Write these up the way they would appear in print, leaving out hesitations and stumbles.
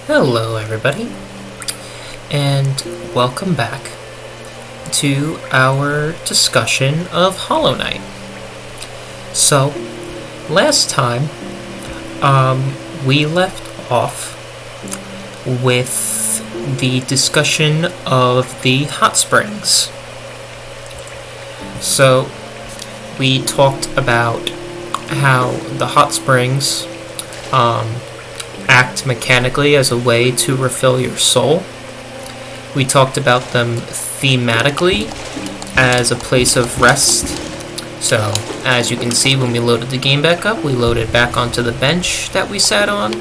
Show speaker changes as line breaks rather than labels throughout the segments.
Hello, everybody, and welcome back to our discussion of Hollow Knight. So, last time, we left off with the discussion of the hot springs. So, we talked about how the hot springs, act mechanically as a way to refill your soul. We talked about them thematically as a place of rest. So, as you can see, when we loaded the game back up, we loaded back onto the bench that we sat on.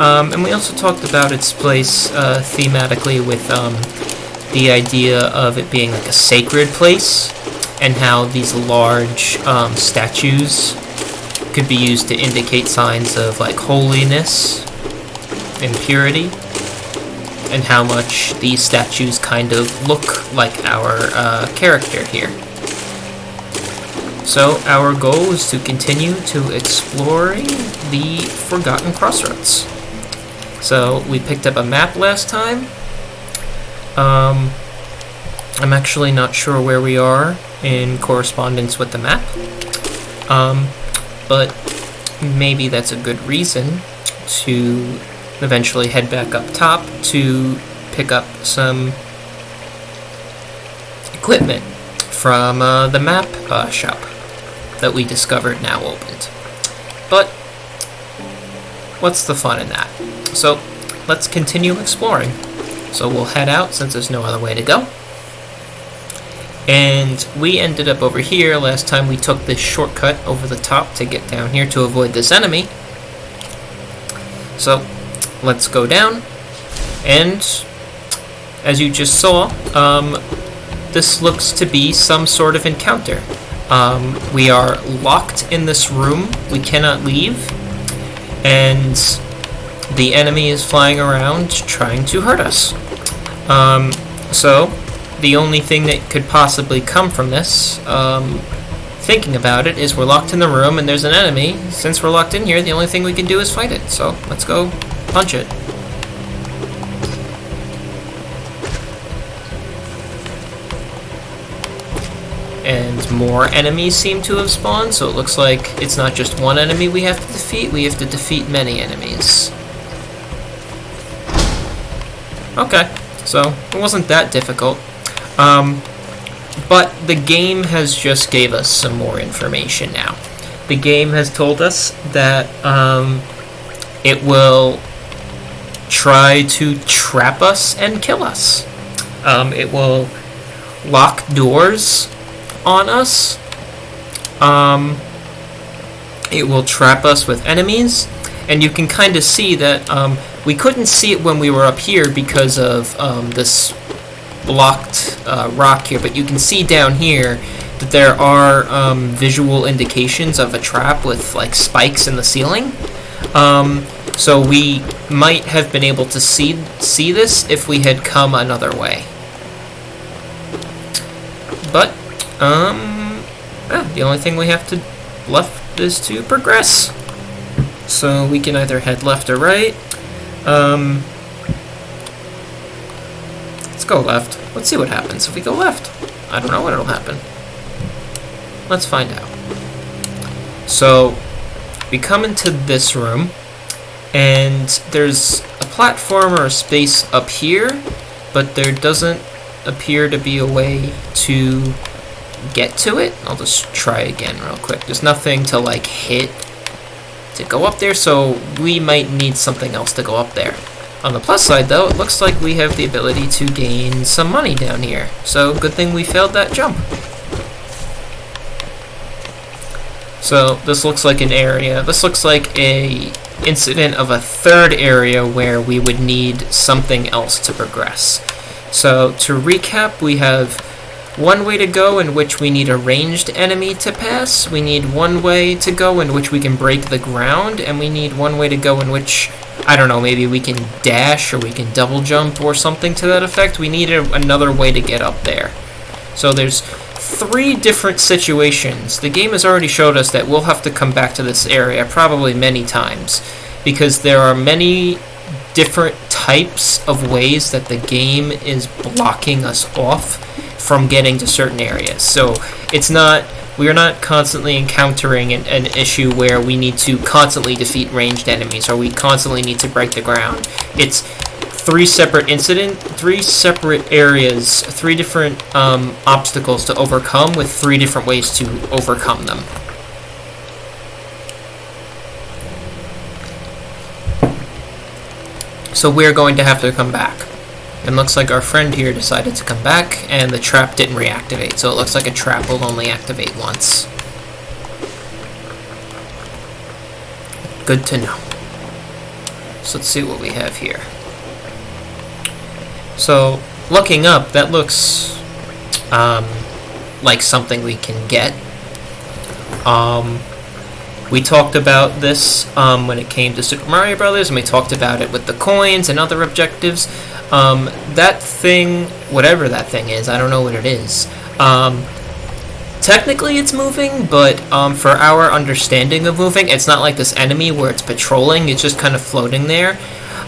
And we also talked about its place thematically with the idea of it being like a sacred place, and how these large statues could be used to indicate signs of like holiness and purity, and how much these statues kind of look like our character here. So our goal is to continue to exploring the Forgotten Crossroads. So we picked up a map last time. I'm actually not sure where we are in correspondence with the map. But maybe that's a good reason to eventually head back up top to pick up some equipment from the map shop that we discovered now opened. But what's the fun in that? So let's continue exploring. So we'll head out since there's no other way to go. And we ended up over here. Last time we took this shortcut over the top to get down here to avoid this enemy. So, let's go down. And, as you just saw, this looks to be some sort of encounter. We are locked in this room. We cannot leave. And the enemy is flying around trying to hurt us. So, the only thing that could possibly come from this, thinking about it, is we're locked in the room and there's an enemy. Since we're locked in here, the only thing we can do is fight it. So let's go punch it. And more enemies seem to have spawned, so it looks like it's not just one enemy we have to defeat, we have to defeat many enemies. Okay, so it wasn't that difficult. But the game has just gave us some more information now. The game has told us that it will try to trap us and kill us. It will lock doors on us. It will trap us with enemies. And you can kind of see that we couldn't see it when we were up here because of this blocked rock here, but you can see down here that there are visual indications of a trap with like spikes in the ceiling. So we might have been able to see this if we had come another way. But the only thing we have to left is to progress. So we can either head left or right. Let's go left. Let's see what happens if we go left. I don't know what'll happen. Let's find out. So, we come into this room, and there's a platform or a space up here, but there doesn't appear to be a way to get to it. I'll just try again real quick. There's nothing to like hit to go up there, so we might need something else to go up there. On the plus side, though, it looks like we have the ability to gain some money down here. So, good thing we failed that jump. So, this looks like an area. This looks like a incident of a third area where we would need something else to progress. So, to recap, we have one way to go in which we need a ranged enemy to pass. We need one way to go in which we can break the ground. And we need one way to go in which, I don't know, maybe we can dash or we can double jump or something to that effect. We need another way to get up there. So there's 3 different situations. The game has already showed us that we'll have to come back to this area probably many times, because there are many different types of ways that the game is blocking us off from getting to certain areas. So we are not constantly encountering an issue where we need to constantly defeat ranged enemies, or we constantly need to break the ground. It's three separate areas, three different obstacles to overcome, with three different ways to overcome them. So we're going to have to come back. It looks like our friend here decided to come back, and the trap didn't reactivate, so it looks like a trap will only activate once. Good to know. So let's see what we have here. So, looking up, that looks like something we can get. We talked about this when it came to Super Mario Brothers, and we talked about it with the coins and other objectives. That thing, whatever that thing is, I don't know what it is. Technically it's moving, but for our understanding of moving, it's not like this enemy where it's patrolling, it's just kind of floating there.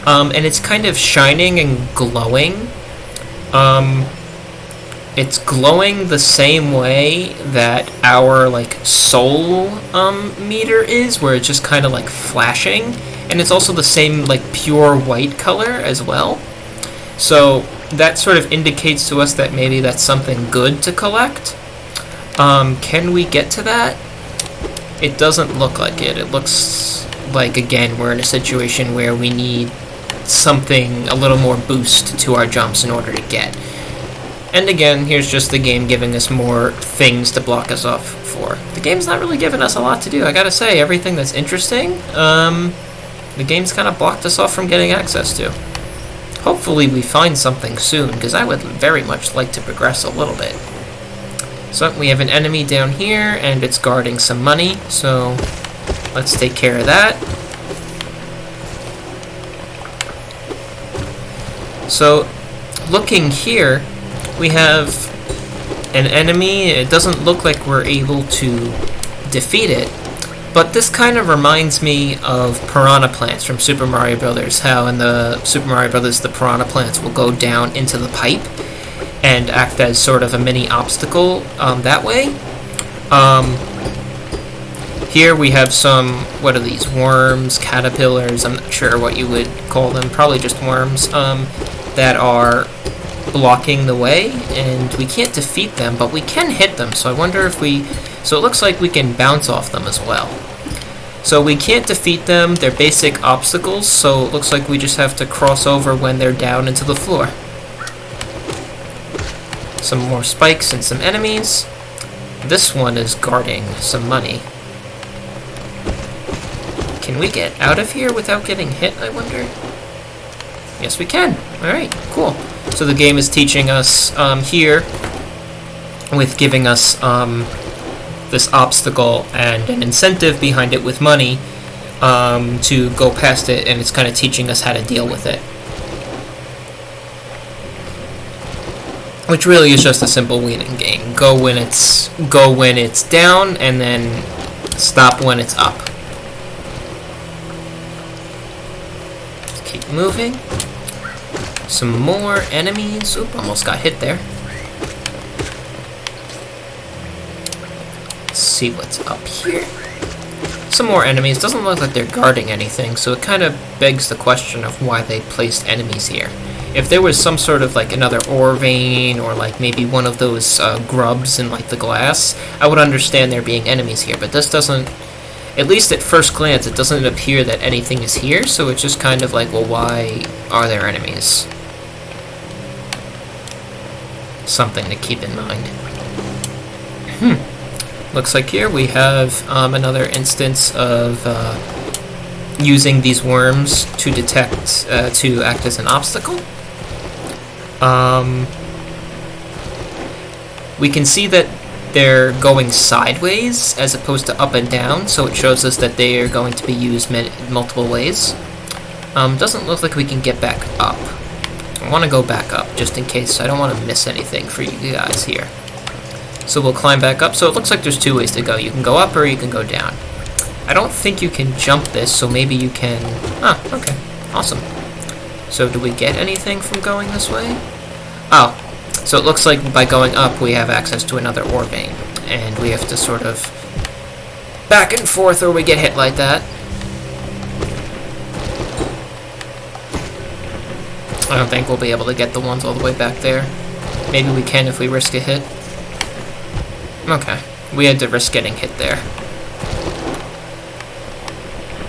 And it's kind of shining and glowing. It's glowing the same way that our soul meter is, where it's just kind of flashing, and it's also the same pure white color as well. So that sort of indicates to us that maybe that's something good to collect. Can we get to that? It doesn't look like it. It looks like, again, we're in a situation where we need something, a little more boost to our jumps in order to get. And again, here's just the game giving us more things to block us off for. The game's not really giving us a lot to do. I gotta say, everything that's interesting, the game's kind of blocked us off from getting access to. Hopefully we find something soon, because I would very much like to progress a little bit. So we have an enemy down here, and it's guarding some money, so let's take care of that. So, looking here, we have an enemy. It doesn't look like we're able to defeat it, but this kind of reminds me of piranha plants from Super Mario Brothers, how in the Super Mario Brothers the piranha plants will go down into the pipe and act as sort of a mini obstacle that way. Here we have some, what are these, worms, caterpillars, I'm not sure what you would call them, probably just worms, that are blocking the way, and we can't defeat them, but we can hit them, so I wonder if so it looks like we can bounce off them as well. So we can't defeat them, they're basic obstacles, so it looks like we just have to cross over when they're down into the floor. Some more spikes and some enemies. This one is guarding some money. Can we get out of here without getting hit, I wonder? Yes, we can. Alright, cool. So the game is teaching us here, with giving us this obstacle and an incentive behind it with money to go past it, and it's kind of teaching us how to deal with it. Which really is just a simple weeding game. Go when it's down, and then stop when it's up. Keep moving. Some more enemies. Oop, almost got hit there. Let's see what's up here. Some more enemies. Doesn't look like they're guarding anything, so it kind of begs the question of why they placed enemies here. If there was some sort of another ore vein, or maybe one of those grubs in the glass, I would understand there being enemies here, but this doesn't, at least at first glance, it doesn't appear that anything is here, so it's just kind of well, why are there enemies? Something to keep in mind. Looks like here we have another instance of using these worms to detect, to act as an obstacle. We can see that they're going sideways as opposed to up and down, so it shows us that they are going to be used multiple ways. Doesn't look like we can get back up. I want to go back up, just in case. I don't want to miss anything for you guys here. So we'll climb back up. So it looks like there's two ways to go. You can go up or you can go down. I don't think you can jump this, so maybe you can... Ah, okay. Awesome. So do we get anything from going this way? Oh, so it looks like by going up we have access to another ore vein. And we have to sort of back and forth or we get hit like that. I don't think we'll be able to get the ones all the way back there. Maybe we can if we risk a hit. Okay, we had to risk getting hit there.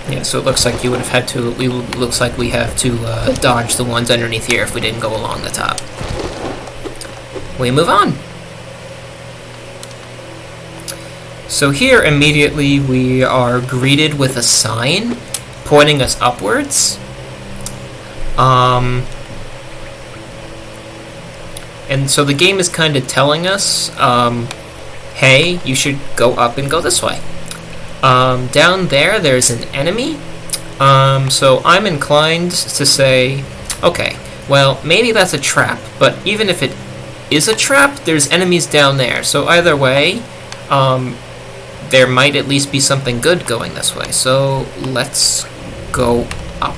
Yeah, so it looks like you would have had to. Looks like we have to dodge the ones underneath here if we didn't go along the top. We move on. So here, immediately, we are greeted with a sign pointing us upwards. And so the game is kind of telling us, hey, you should go up and go this way. Down there, there's an enemy. So I'm inclined to say, okay, well, maybe that's a trap, but even if it is a trap, there's enemies down there. So either way, there might at least be something good going this way. So let's go up.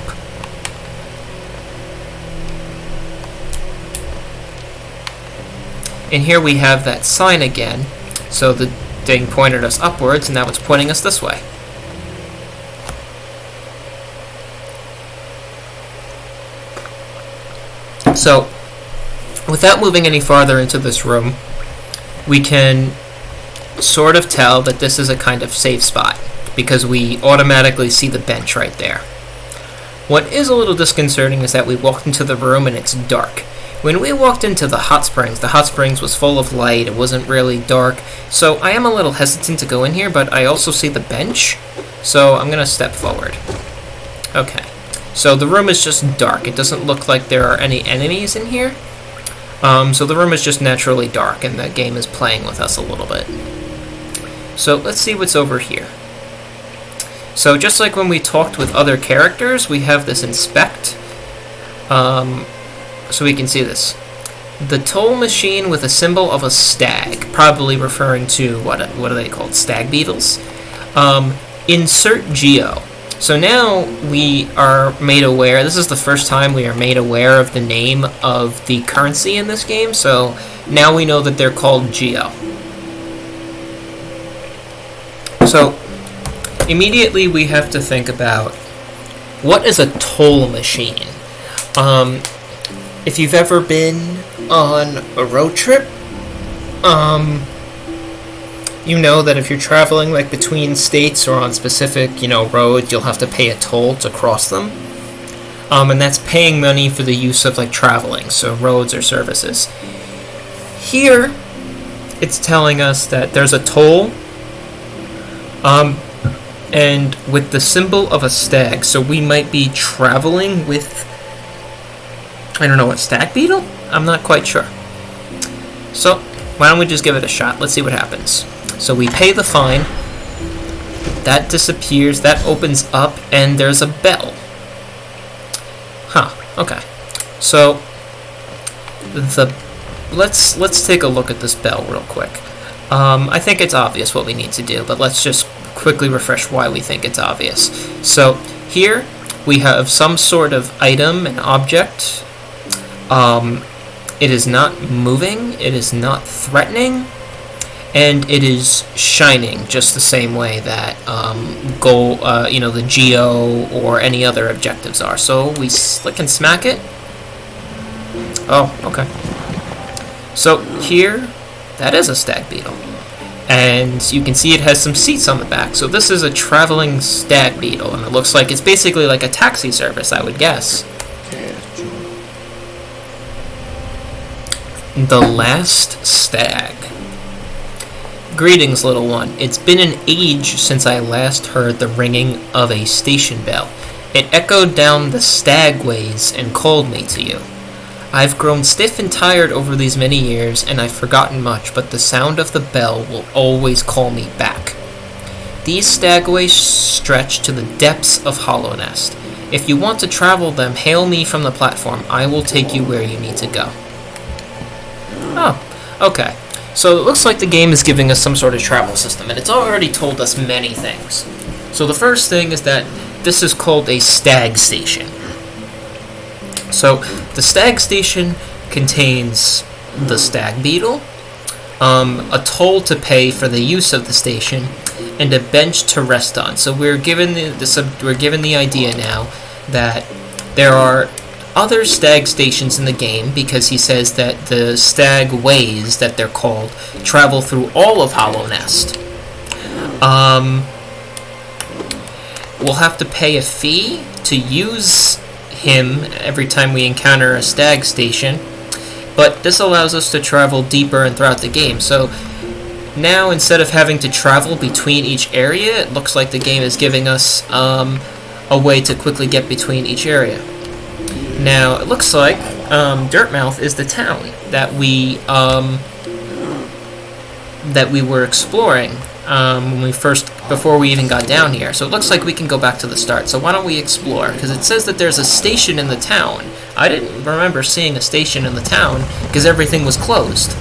And here we have that sign again. So the thing pointed us upwards, and now it's pointing us this way. So, without moving any farther into this room, we can sort of tell that this is a kind of safe spot, because we automatically see the bench right there. What is a little disconcerting is that we walked into the room and it's dark. When we walked into the hot springs was full of light, it wasn't really dark, so I am a little hesitant to go in here, but I also see the bench, so I'm going to step forward. Okay, so the room is just dark. It doesn't look like there are any enemies in here, so the room is just naturally dark, and the game is playing with us a little bit. So let's see what's over here. So just like when we talked with other characters, we have this inspect. So we can see this. The toll machine with a symbol of a stag, probably referring to, what are they called, stag beetles? Insert geo. So now we are made aware, this is the first time we are made aware of the name of the currency in this game, so now we know that they're called geo. So immediately we have to think about, what is a toll machine? If you've ever been on a road trip, you know that if you're traveling like between states or on specific, roads, you'll have to pay a toll to cross them. And that's paying money for the use of like traveling, so roads or services. Here, it's telling us that there's a toll, and with the symbol of a stag, so we might be traveling with, I don't know, what, stag beetle? I'm not quite sure. So, why don't we just give it a shot? Let's see what happens. So we pay the fine. That disappears. That opens up, and there's a bell. Huh. Okay. So let's take a look at this bell real quick. I think it's obvious what we need to do, but let's just quickly refresh why we think it's obvious. So here we have some sort of item, an object. It is not moving, it is not threatening, and it is shining just the same way that the geo or any other objectives are. So we click and smack it. Oh, okay. So here, that is a stag beetle. And you can see it has some seats on the back. So this is a traveling stag beetle, and it looks like it's basically like a taxi service, I would guess. The Last Stag. Greetings, little one. It's been an age since I last heard the ringing of a station bell. It echoed down the stagways and called me to you. I've grown stiff and tired over these many years, and I've forgotten much, but the sound of the bell will always call me back. These stagways stretch to the depths of Hollow Nest. If you want to travel them, hail me from the platform. I will take you where you need to go. Oh, okay. So it looks like the game is giving us some sort of travel system, and it's already told us many things. So the first thing is that this is called a stag station. So the stag station contains the stag beetle, a toll to pay for the use of the station, and a bench to rest on. So we're given the idea now that there are other stag stations in the game, because he says that the stag ways, that they're called, travel through all of Hollow Nest. We'll have to pay a fee to use him every time we encounter a stag station, but this allows us to travel deeper and throughout the game. So now, instead of having to travel between each area, it looks like the game is giving us a way to quickly get between each area. Now, it looks like Dirtmouth is the town that we were exploring before we even got down here. So it looks like we can go back to the start. So why don't we explore? Because it says that there's a station in the town. I didn't remember seeing a station in the town because everything was closed.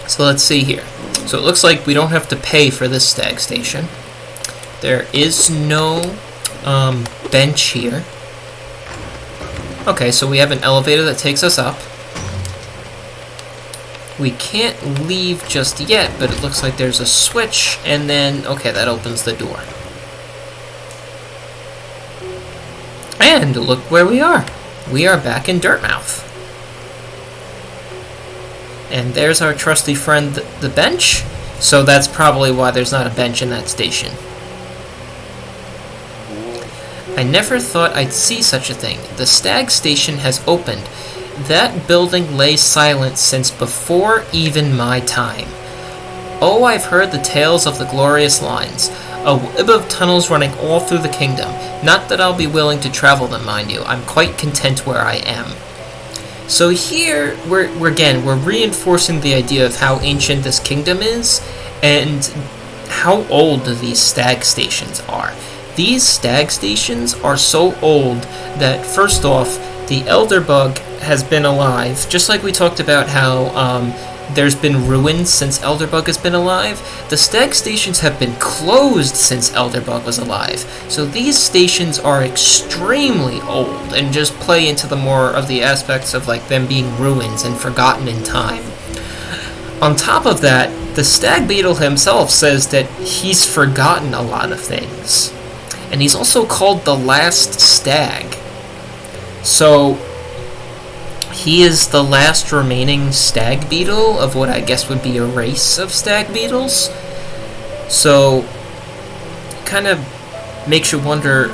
So let's see here. So it looks like we don't have to pay for this stag station. There is no bench here. Okay, so we have an elevator that takes us up. We can't leave just yet, but it looks like there's a switch, and then, okay, that opens the door. And look where we are. We are back in Dirtmouth. And there's our trusty friend, the bench. So that's probably why there's not a bench in that station. I never thought I'd see such a thing. The stag station has opened. That building lay silent since before even my time. Oh, I've heard the tales of the glorious lines. A web of tunnels running all through the kingdom. Not that I'll be willing to travel them, mind you. I'm quite content where I am. So here, we're reinforcing the idea of how ancient this kingdom is, and how old these stag stations are. These stag stations are so old that, first off, the Elderbug has been alive, just like we talked about how there's been ruins since Elderbug has been alive. The stag stations have been closed since Elderbug was alive. So these stations are extremely old and just play into the more of the aspects of like them being ruins and forgotten in time. On top of that, the stag beetle himself says that he's forgotten a lot of things. And he's also called the last stag. So he is the last remaining stag beetle of what I guess would be a race of stag beetles. So kind of makes you wonder,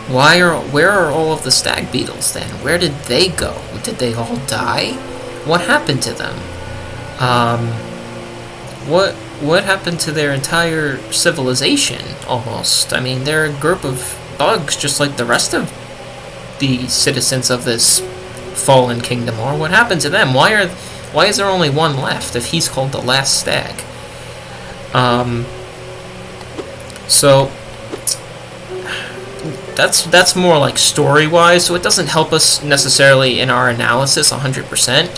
where are all of the stag beetles then? Where did they go? Did they all die? What happened to them? What happened to their entire civilization, almost? I mean, they're a group of bugs just like the rest of the citizens of this fallen kingdom are. What happened to them? Why is there only one left if he's called the last stag? So that's more like story-wise, so it doesn't help us necessarily in our analysis 100%.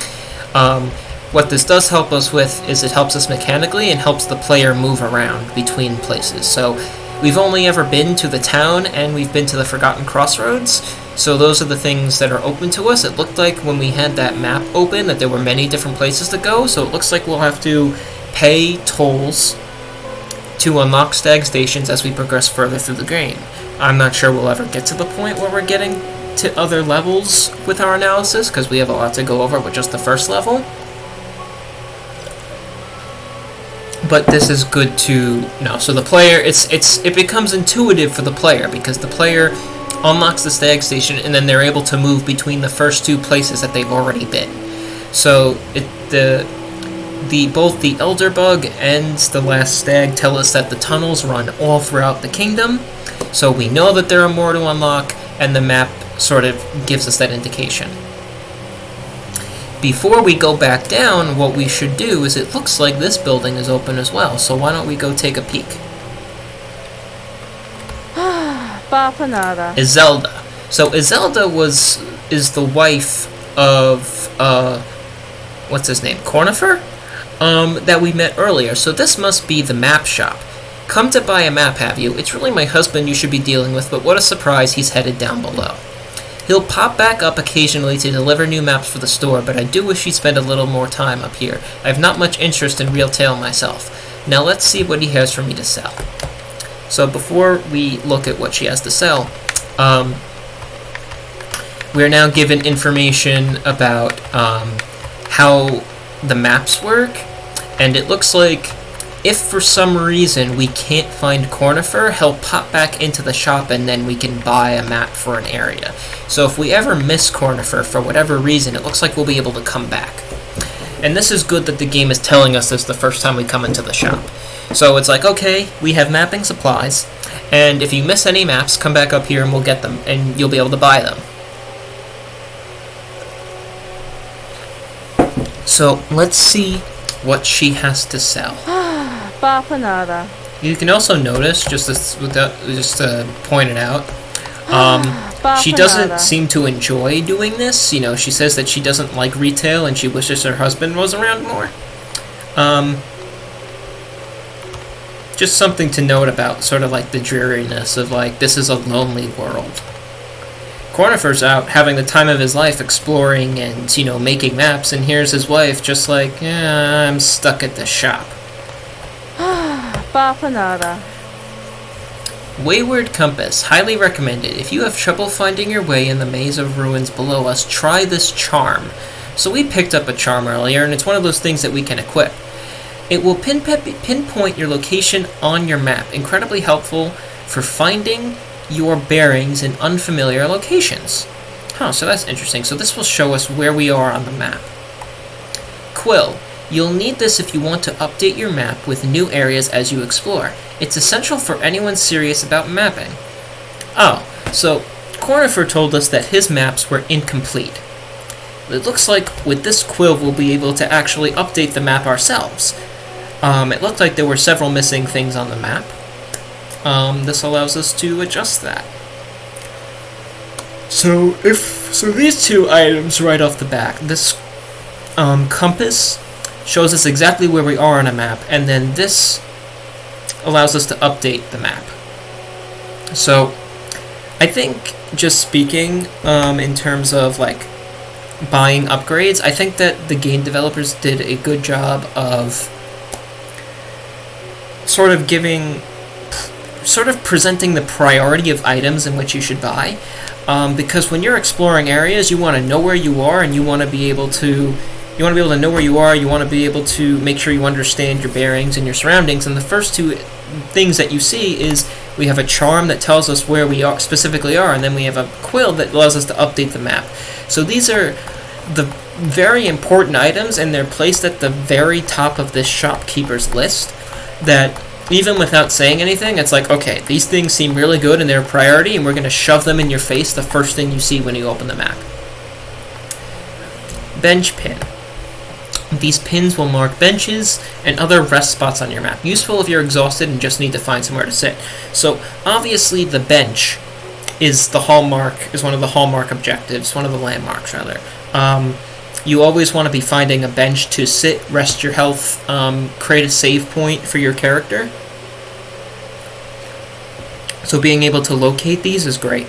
What this does help us with is it helps us mechanically and helps the player move around between places. So we've only ever been to the town and we've been to the Forgotten Crossroads, so those are the things that are open to us. It looked like when we had that map open that there were many different places to go, so it looks like we'll have to pay tolls to unlock stag stations as we progress further through the game. I'm not sure we'll ever get to the point where we're getting to other levels with our analysis, because we have a lot to go over with just the first level. But this is good to know. So the player, it becomes intuitive for the player, because the player unlocks the stag station and then they're able to move between the first two places that they've already been. So both the Elderbug and the last stag tell us that the tunnels run all throughout the kingdom. So we know that there are more to unlock, and the map sort of gives us that indication. Before we go back down, what we should do is, it looks like this building is open as well, so why don't we go take a peek? Izelda. So Izelda is the wife of what's his name? Cornifer? That we met earlier. So this must be the map shop. Come to buy a map, have you? It's really my husband you should be dealing with, but what a surprise, he's headed down below. He'll pop back up occasionally to deliver new maps for the store, but I do wish he'd spend a little more time up here. I have not much interest in retail myself. Now let's see what he has for me to sell. So before we look at what she has to sell, we're now given information about how the maps work, and it looks like if for some reason we can't find Cornifer, he'll pop back into the shop and then we can buy a map for an area. So if we ever miss Cornifer for whatever reason, it looks like we'll be able to come back. And this is good that the game is telling us this the first time we come into the shop. So it's like, okay, we have mapping supplies, and if you miss any maps, come back up here and we'll get them, and you'll be able to buy them. So let's see what she has to sell. You can also notice, just to point it out, she doesn't seem to enjoy doing this. You know, she says that she doesn't like retail and she wishes her husband was around more. Just something to note about sort of like the dreariness of like, this is a lonely world. Cornifer's out having the time of his life exploring and, you know, making maps, and here's his wife just like, yeah, I'm stuck at the shop. Wayward Compass, highly recommended. If you have trouble finding your way in the maze of ruins below us, try this charm. So we picked up a charm earlier, and it's one of those things that we can equip. It will pinpoint your location on your map, incredibly helpful for finding your bearings in unfamiliar locations. So that's interesting. So this will show us where we are on the map. Quill. You'll need this if you want to update your map with new areas as you explore. It's essential for anyone serious about mapping. So Cornifer told us that his maps were incomplete. It looks like with this quill we'll be able to actually update the map ourselves. It looked like there were several missing things on the map. This allows us to adjust that. So these two items right off the bat, this compass shows us exactly where we are on a map, and then this allows us to update the map. So I think, just speaking in terms of like buying upgrades, I think that the game developers did a good job of sort of presenting the priority of items in which you should buy, because when you're exploring areas, you want to know where you are, and you want to be able to know where you are. You want to be able to make sure you understand your bearings and your surroundings. And the first two things that you see is we have a charm that tells us where we are specifically are, and then we have a quill that allows us to update the map. So these are the very important items, and they're placed at the very top of this shopkeeper's list, that even without saying anything, it's like, okay, these things seem really good and they're a priority, and we're going to shove them in your face the first thing you see when you open the map. Bench pin. These pins will mark benches and other rest spots on your map. Useful if you're exhausted and just need to find somewhere to sit. So obviously the bench is one of the hallmark objectives, one of the landmarks rather. You always want to be finding a bench to sit, rest your health, create a save point for your character. So being able to locate these is great.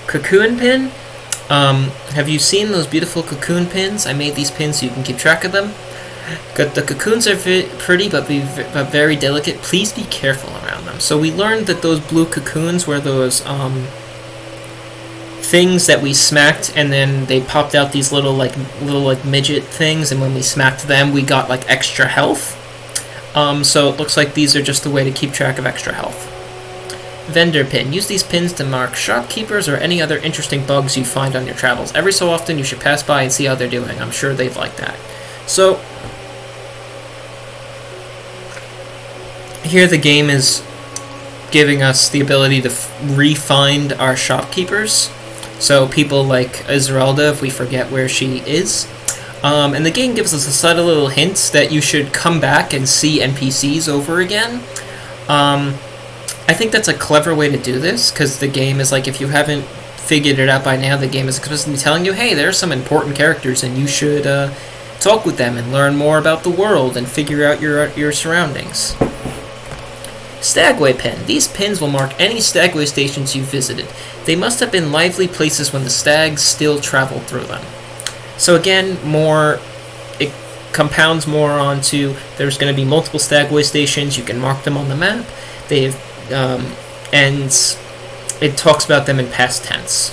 Cocoon pin. Have you seen those beautiful cocoon pins? I made these pins so you can keep track of them. The cocoons are pretty but very delicate. Please be careful around them. So we learned that those blue cocoons were those things that we smacked, and then they popped out these little midget things, and when we smacked them we got like extra health. So it looks like these are just a way to keep track of extra health. Vendor pin. Use these pins to mark shopkeepers or any other interesting bugs you find on your travels. Every so often you should pass by and see how they're doing. I'm sure they'd like that. So here the game is giving us the ability to re-find our shopkeepers. So people like Esmeralda, if we forget where she is. And the game gives us a subtle little hints that you should come back and see NPCs over again. I think that's a clever way to do this, because the game is like, if you haven't figured it out by now, the game is explicitly telling you, hey, there are some important characters and you should talk with them and learn more about the world and figure out your surroundings. Stagway pin. These pins will mark any stagway stations you visited. They must have been lively places when the stags still traveled through them. So again, it compounds more onto there's going to be multiple stagway stations. You can mark them on the map. And it talks about them in past tense.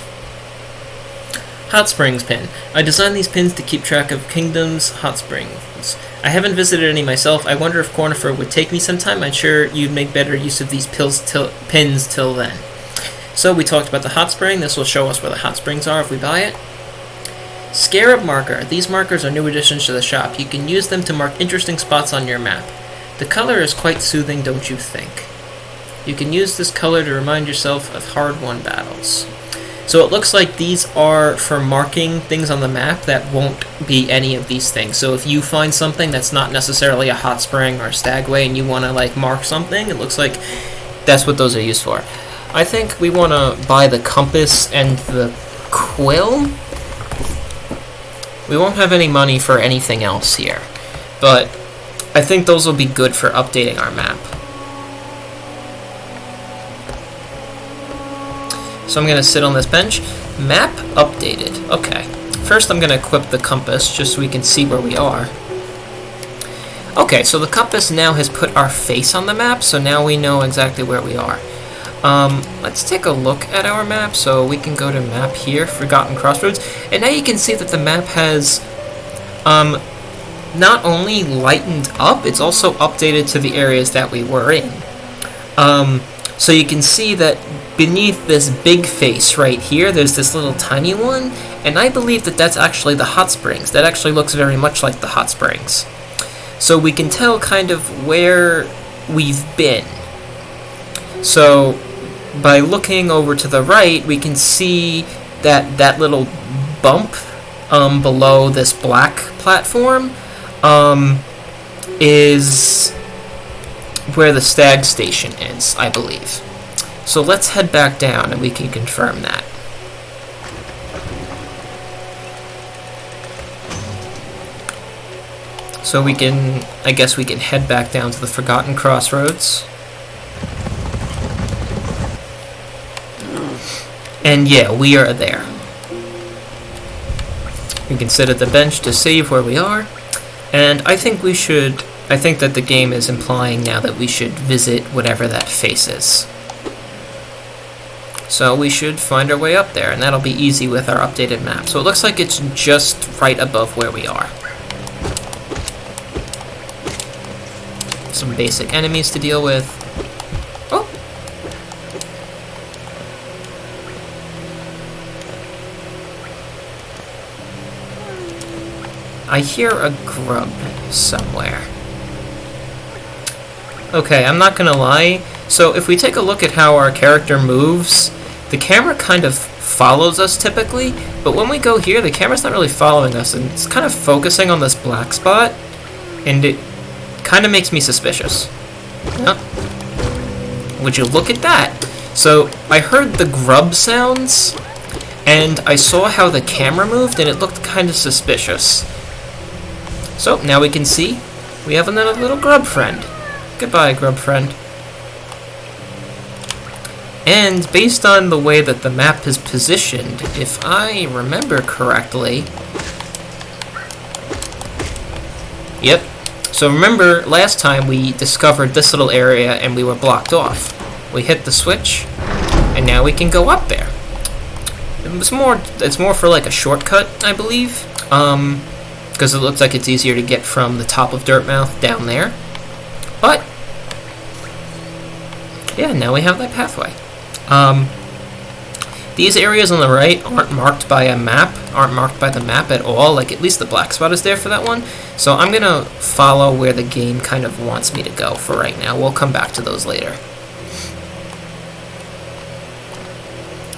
Hot Springs pin. I designed these pins to keep track of Kingdom's hot springs. I haven't visited any myself. I wonder if Cornifer would take me sometime. I'm sure you'd make better use of these pins till then. So we talked about the hot spring. This will show us where the hot springs are if we buy it. Scarab marker. These markers are new additions to the shop. You can use them to mark interesting spots on your map. The color is quite soothing, don't you think? You can use this color to remind yourself of hard-won battles. So it looks like these are for marking things on the map that won't be any of these things. So if you find something that's not necessarily a hot spring or a stagway and you want to like mark something, it looks like that's what those are used for. I think we want to buy the compass and the quill. We won't have any money for anything else here, but I think those will be good for updating our map. So I'm going to sit on this bench. Map updated. Okay. First I'm going to equip the compass just so we can see where we are. Okay, so the compass now has put our face on the map, so now we know exactly where we are. Let's take a look at our map. So we can go to map here, Forgotten Crossroads, and now you can see that the map has not only lightened up, it's also updated to the areas that we were in. So you can see that beneath this big face right here, there's this little tiny one, and I believe that that's actually the hot springs. That actually looks very much like the hot springs. So we can tell kind of where we've been. So by looking over to the right, we can see that little bump below this black platform is where the stag station is, I believe. So let's head back down and we can confirm that. So I guess we can head back down to the Forgotten Crossroads. And yeah, we are there. We can sit at the bench to save where we are. And I think that the game is implying now that we should visit whatever that face is. So we should find our way up there, and that'll be easy with our updated map. So it looks like it's just right above where we are. Some basic enemies to deal with. Oh! I hear a grub somewhere. Okay, I'm not gonna lie. So if we take a look at how our character moves, the camera kind of follows us typically, but when we go here, the camera's not really following us, and it's kind of focusing on this black spot, and it kind of makes me suspicious. Yep. Would you look at that? So I heard the grub sounds, and I saw how the camera moved, and it looked kind of suspicious. So now we can see we have another little grub friend. Goodbye, grub friend. And based on the way that the map is positioned, if I remember correctly... Yep. So remember, last time we discovered this little area and we were blocked off. We hit the switch, and now we can go up there. It's more for like a shortcut, I believe. Because it looks like it's easier to get from the top of Dirtmouth down there. But yeah, now we have that pathway. These areas on the right aren't marked by the map at all, like at least the black spot is there for that one. So I'm gonna follow where the game kind of wants me to go for right now. We'll come back to those later.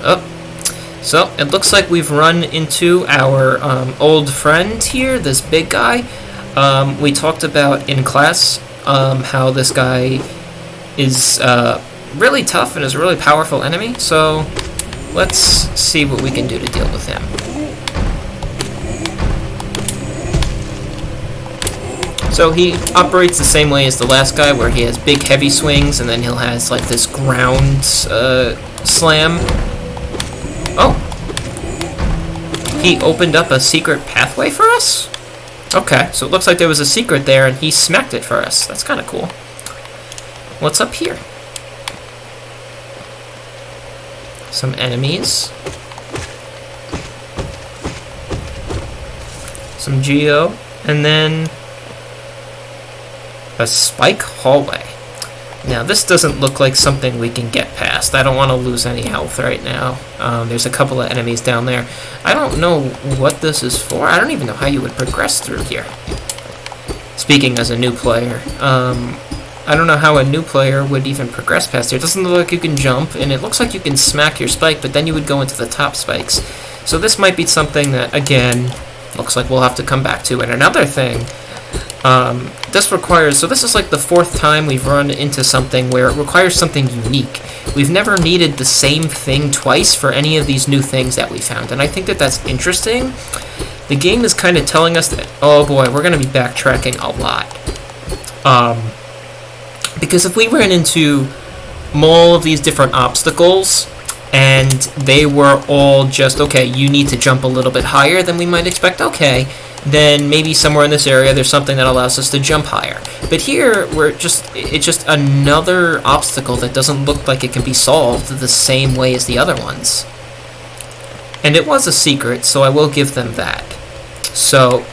Oh, so it looks like we've run into our old friend here, this big guy. We talked about in class how this guy is really tough and is a really powerful enemy, so let's see what we can do to deal with him. So he operates the same way as the last guy, where he has big heavy swings, and then he'll has like this ground slam. Oh! He opened up a secret pathway for us? Okay, so it looks like there was a secret there, and he smacked it for us. That's kind of cool. What's up here? Some enemies. Some geo. And then a spike hallway. Now this doesn't look like something we can get past. I don't want to lose any health right now. There's a couple of enemies down there. I don't know what this is for. I don't even know how you would progress through here. Speaking as a new player, I don't know how a new player would even progress past here. It doesn't look like you can jump, and it looks like you can smack your spike, but then you would go into the top spikes. So this might be something that, again, looks like we'll have to come back to. And another thing, this requires, so this is like the 4th time we've run into something where it requires something unique. We've never needed the same thing twice for any of these new things that we found, and I think that that's interesting. The game is kind of telling us that, oh boy, we're going to be backtracking a lot. Because if we ran into all of these different obstacles, and they were all just, okay, you need to jump a little bit higher than we might expect, okay, then maybe somewhere in this area there's something that allows us to jump higher. But here, it's just another obstacle that doesn't look like it can be solved the same way as the other ones. And it was a secret, so I will give them that. So,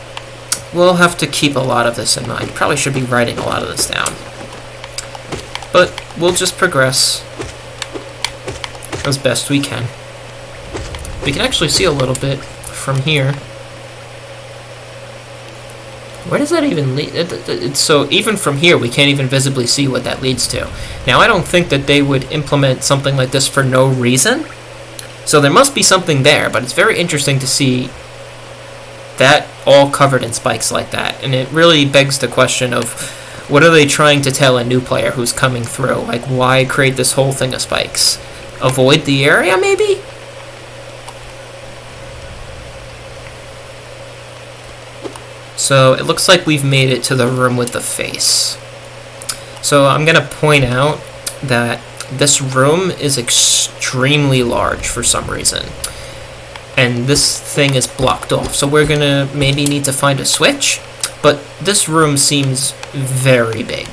we'll have to keep a lot of this in mind. Probably should be writing a lot of this down. But we'll just progress as best we can. We can actually see a little bit from here. Where does that even lead? So even from here, we can't even visibly see what that leads to. Now, I don't think that they would implement something like this for no reason. So there must be something there, but it's very interesting to see that all covered in spikes like that. And it really begs the question of, what are they trying to tell a new player who's coming through? Like, why create this whole thing of spikes? Avoid the area, maybe? So it looks like we've made it to the room with the face. So I'm going to point out that this room is extremely large for some reason. And this thing is blocked off. So we're going to maybe need to find a switch. But this room seems very big.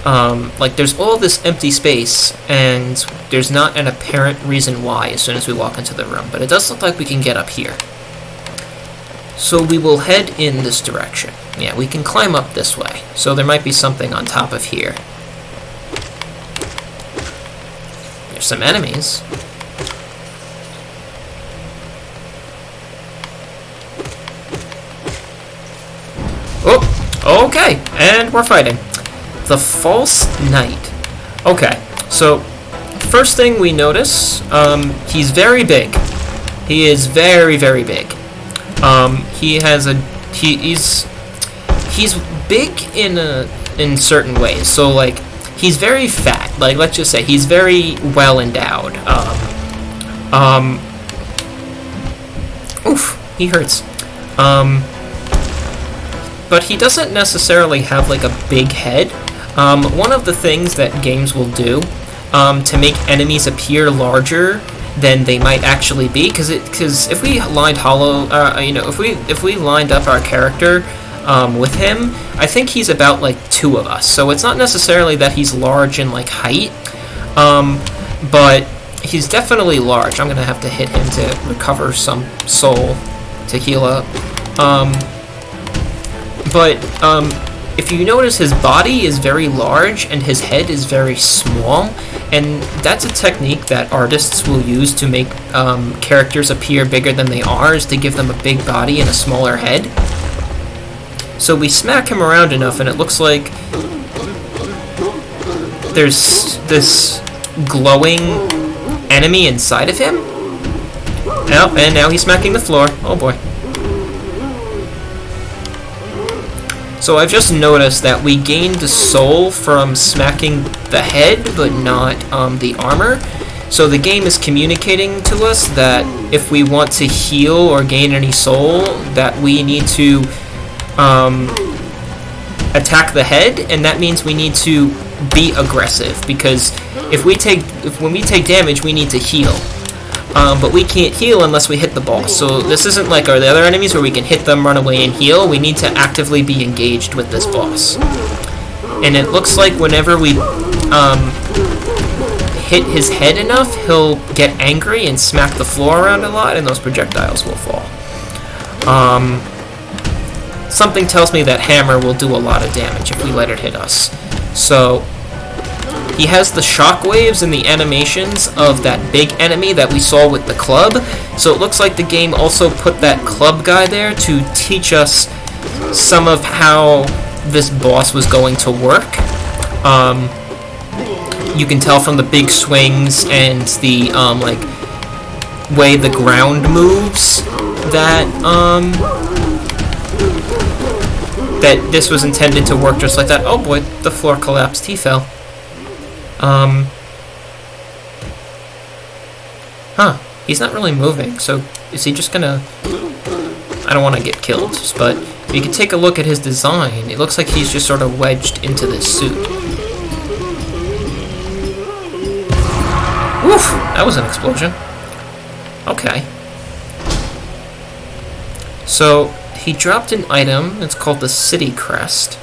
Like, there's all this empty space, and there's not an apparent reason why as soon as we walk into the room. But it does look like we can get up here. So we will head in this direction. Yeah, we can climb up this way. So there might be something on top of here. There's some enemies. Oh, okay, and we're fighting. The False Knight. Okay, so first thing we notice, he's very big. He is very, very big. He's big in certain ways. So like, he's very fat. Like, let's just say he's very well endowed. Oof, he hurts. But he doesn't necessarily have like a big head. One of the things that games will do to make enemies appear larger than they might actually be, because if we lined if we lined up our character with him, I think he's about like 2 of us. So it's not necessarily that he's large in like height, but he's definitely large. I'm gonna have to hit him to recover some soul to heal up. But if you notice, his body is very large and his head is very small, and that's a technique that artists will use to make characters appear bigger than they are, is to give them a big body and a smaller head. So we smack him around enough, and it looks like there's this glowing enemy inside of him. Oh, and now he's smacking the floor. Oh boy. So I've just noticed that we gained the soul from smacking the head, but not the armor. So the game is communicating to us that if we want to heal or gain any soul, that we need to attack the head, and that means we need to be aggressive, because when we take damage, we need to heal. But we can't heal unless we hit the boss. So this isn't like the other enemies where we can hit them, run away, and heal. We need to actively be engaged with this boss. And it looks like whenever we hit his head enough, he'll get angry and smack the floor around a lot, and those projectiles will fall. Something tells me that hammer will do a lot of damage if we let it hit us. So he has the shockwaves and the animations of that big enemy that we saw with the club. So it looks like the game also put that club guy there to teach us some of how this boss was going to work. You can tell from the big swings and the way the ground moves that that this was intended to work just like that. Oh boy, the floor collapsed. He fell. He's not really moving, so is he just gonna... I don't want to get killed, but if you can take a look at his design, it looks like he's just sort of wedged into this suit. Woof! That was an explosion. Okay. So, he dropped an item, it's called the City Crest.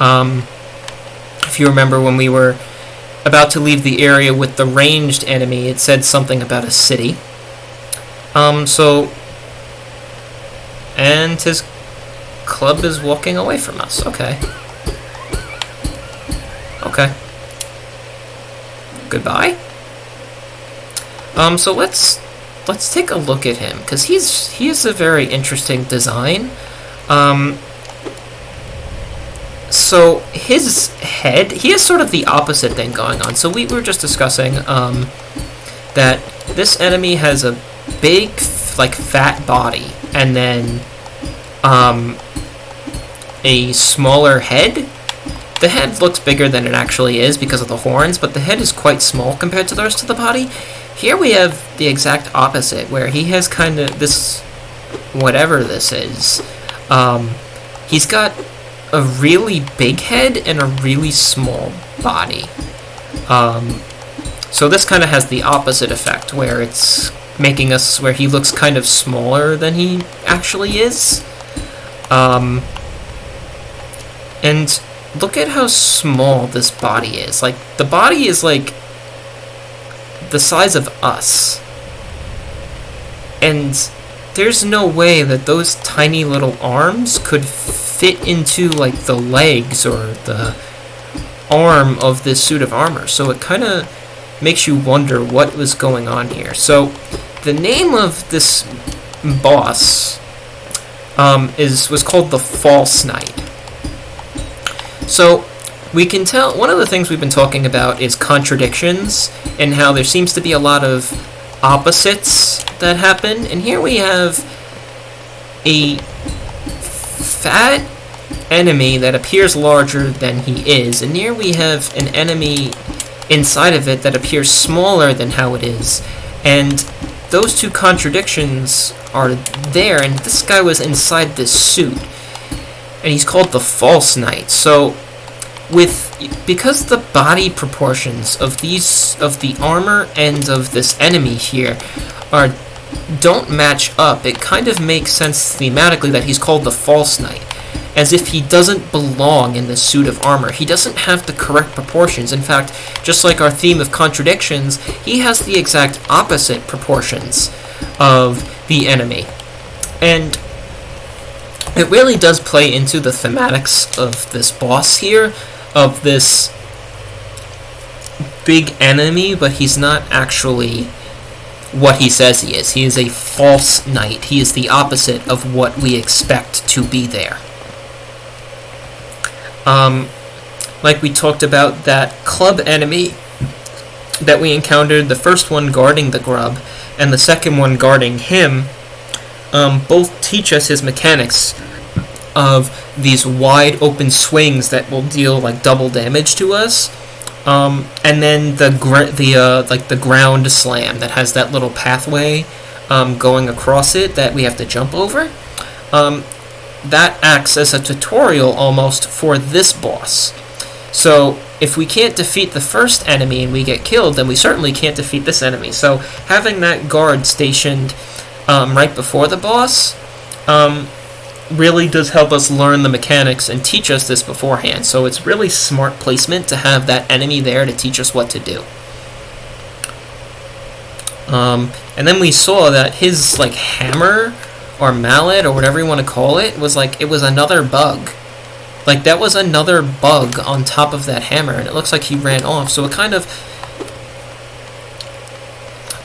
If you remember when we were about to leave the area with the ranged enemy, it said something about a city. And his club is walking away from us. Okay. Okay. Goodbye. So let's take a look at him, because he is a very interesting design. So his head, he has sort of the opposite thing going on. So we were just discussing that this enemy has a big, fat body, and then a smaller head. The head looks bigger than it actually is because of the horns, but the head is quite small compared to the rest of the body. Here we have the exact opposite, where he has kind of this, whatever this is, he's got a really big head and a really small body. So this kind of has the opposite effect, where it's making us, where he looks kind of smaller than he actually is. And look at how small this body is. Like, the body is like the size of us. And there's no way that those tiny little arms could fit into, like, the legs or the arm of this suit of armor. So it kind of makes you wonder what was going on here. So the name of this boss was called the False Knight. So we can tell, one of the things we've been talking about is contradictions, and how there seems to be a lot of opposites that happen. And here we have a fat enemy that appears larger than he is, and here we have an enemy inside of it that appears smaller than how it is. And those two contradictions are there, and this guy was inside this suit, and he's called the False Knight. So because the body proportions of the armor and of this enemy here don't match up, it kind of makes sense thematically that he's called the False Knight, as if he doesn't belong in this suit of armor. He doesn't have the correct proportions. In fact, just like our theme of contradictions, he has the exact opposite proportions of the enemy. And it really does play into the thematics of this boss here, of this big enemy, but he's not actually what he says he is. He is a false knight. He is the opposite of what we expect to be there. Like we talked about, that club enemy that we encountered, the first one guarding the grub and the second one guarding him, both teach us his mechanics of these wide open swings that will deal like double damage to us, and then the ground slam that has that little pathway going across it that we have to jump over. that acts as a tutorial almost for this boss. So if we can't defeat the first enemy and we get killed, then we certainly can't defeat this enemy. So having that guard stationed right before the boss really does help us learn the mechanics and teach us this beforehand. So it's really smart placement to have that enemy there to teach us what to do. And then we saw that his like hammer or mallet or whatever you want to call it was like, it was another bug. Like that was another bug on top of that hammer, and it looks like he ran off. So it kind of,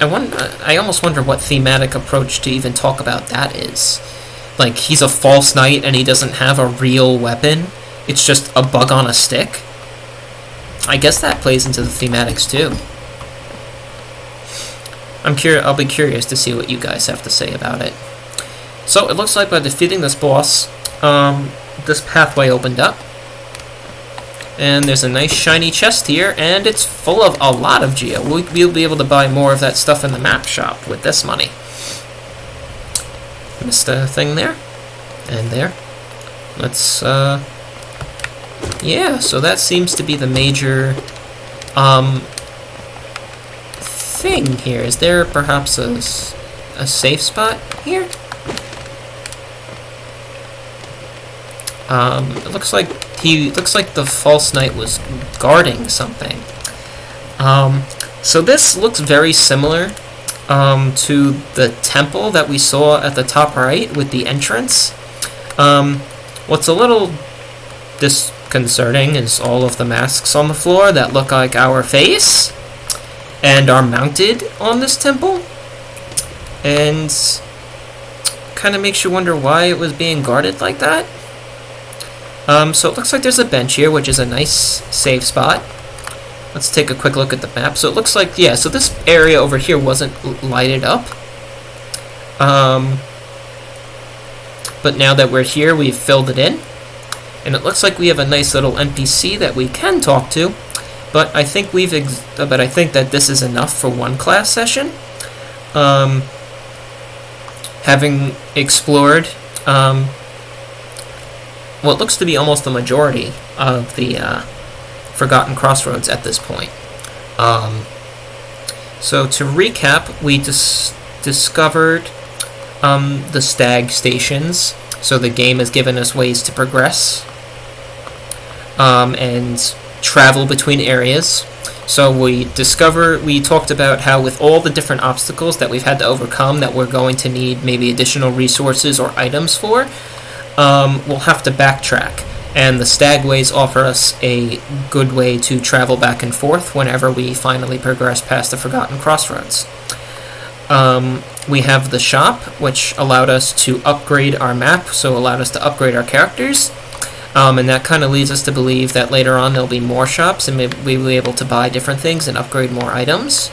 I almost wonder what thematic approach to even talk about that is. Like, he's a false knight and he doesn't have a real weapon. It's just a bug on a stick. I guess that plays into the thematics too. I'll be curious to see what you guys have to say about it. So it looks like by defeating this boss, this pathway opened up. And there's a nice shiny chest here, and it's full of a lot of geo. We'll be able to buy more of that stuff in the map shop with this money. Missed a thing there. And there. Let's, yeah, so that seems to be the major, thing here. Is there perhaps a safe spot here? It looks like the false knight was guarding something. So this looks very similar to the temple that we saw at the top right with the entrance. What's a little disconcerting is all of the masks on the floor that look like our face and are mounted on this temple, and kind of makes you wonder why it was being guarded like that. So it looks like there's a bench here, which is a nice save spot. Let's take a quick look at the map. So it looks like, yeah, so this area over here wasn't lighted up. But now that we're here, we've filled it in. And it looks like we have a nice little NPC that we can talk to. But I think that this is enough for one class session. Having explored what looks to be almost the majority of the Forgotten Crossroads at this point. So to recap, we discovered the stag stations. So the game has given us ways to progress and travel between areas. So we talked about how with all the different obstacles that we've had to overcome that we're going to need maybe additional resources or items for, we'll have to backtrack. And the stagways offer us a good way to travel back and forth whenever we finally progress past the Forgotten Crossroads. We have the shop, which allowed us to upgrade our map, so allowed us to upgrade our characters. And that kind of leads us to believe that later on there'll be more shops and maybe we'll be able to buy different things and upgrade more items.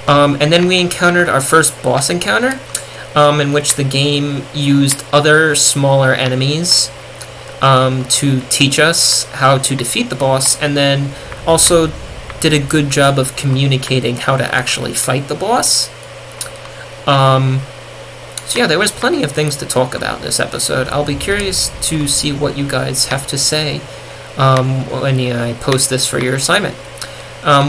And then we encountered our first boss encounter, in which the game used other smaller enemies to teach us how to defeat the boss, and then also did a good job of communicating how to actually fight the boss. So yeah, there was plenty of things to talk about this episode. I'll be curious to see what you guys have to say when I post this for your assignment.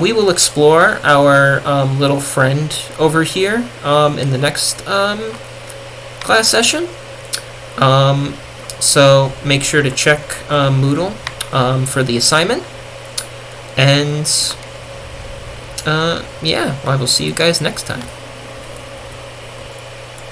We will explore our little friend over here in the next class session. So make sure to check Moodle for the assignment. And yeah, I will see you guys next time.